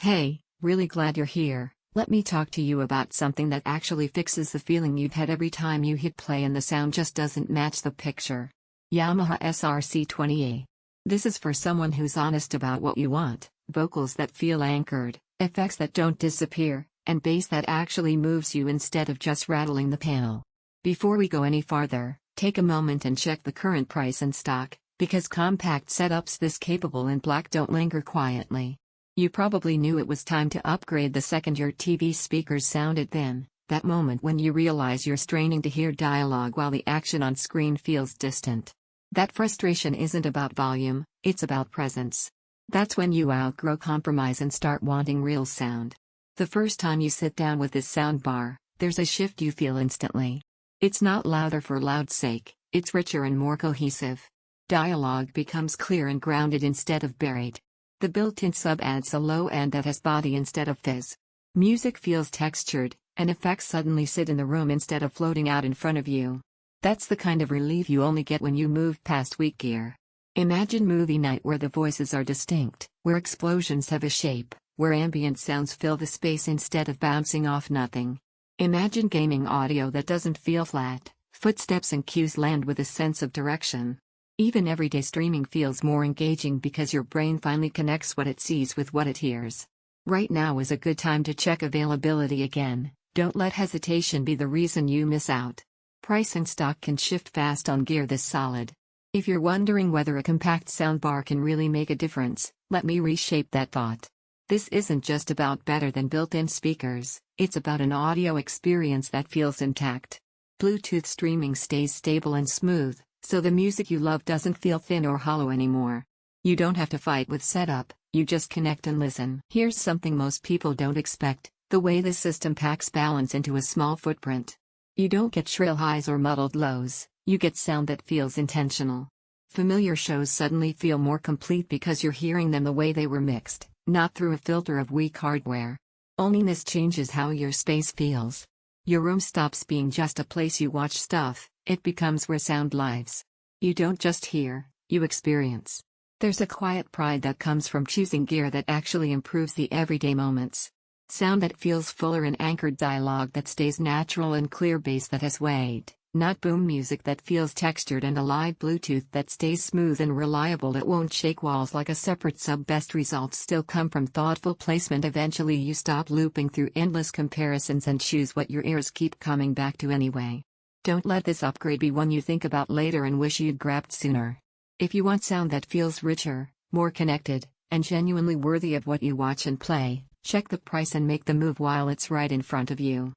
Hey, really glad you're here. Let me talk to you about something that actually fixes the feeling you've had every time you hit play and the sound just doesn't match the picture. Yamaha SR-C20A. This is for someone who's honest about what you want: vocals that feel anchored, effects that don't disappear, and bass that actually moves you instead of just rattling the panel. Before we go any farther, take a moment and check the current price and stock, because compact setups this capable in black don't linger quietly. You probably knew it was time to upgrade the second your TV speakers sounded thin, that moment when you realize you're straining to hear dialogue while the action on screen feels distant. That frustration isn't about volume, it's about presence. That's when you outgrow compromise and start wanting real sound. The first time you sit down with this soundbar, there's a shift you feel instantly. It's not louder for loud's sake, it's richer and more cohesive. Dialogue becomes clear and grounded instead of buried. The built-in sub adds a low end that has body instead of fizz. Music feels textured, and effects suddenly sit in the room instead of floating out in front of you. That's the kind of relief you only get when you move past weak gear. Imagine movie night where the voices are distinct, where explosions have a shape, where ambient sounds fill the space instead of bouncing off nothing. Imagine gaming audio that doesn't feel flat, footsteps and cues land with a sense of direction. Even everyday streaming feels more engaging because your brain finally connects what it sees with what it hears. Right now is a good time to check availability again. Don't let hesitation be the reason you miss out. Price and stock can shift fast on gear this solid. If you're wondering whether a compact soundbar can really make a difference, let me reshape that thought. This isn't just about better than built-in speakers, it's about an audio experience that feels intact. Bluetooth streaming stays stable and smooth, so the music you love doesn't feel thin or hollow anymore. You don't have to fight with setup, you just connect and listen. Here's something most people don't expect: the way this system packs balance into a small footprint. You don't get shrill highs or muddled lows, you get sound that feels intentional. Familiar shows suddenly feel more complete because you're hearing them the way they were mixed, not through a filter of weak hardware. Owning this changes how your space feels. Your room stops being just a place you watch stuff, it becomes where sound lives. You don't just hear, you experience. There's a quiet pride that comes from choosing gear that actually improves the everyday moments. Sound that feels fuller and anchored, dialogue that stays natural, and clear bass that has weight, not boom music that feels textured, and a live Bluetooth that stays smooth and reliable. It won't shake walls like a separate sub. Best results still come from thoughtful placement. Eventually you stop looping through endless comparisons and choose what your ears keep coming back to anyway. Don't let this upgrade be one you think about later and wish you'd grabbed sooner. If you want sound that feels richer, more connected, and genuinely worthy of what you watch and play, check the price and make the move while it's right in front of you.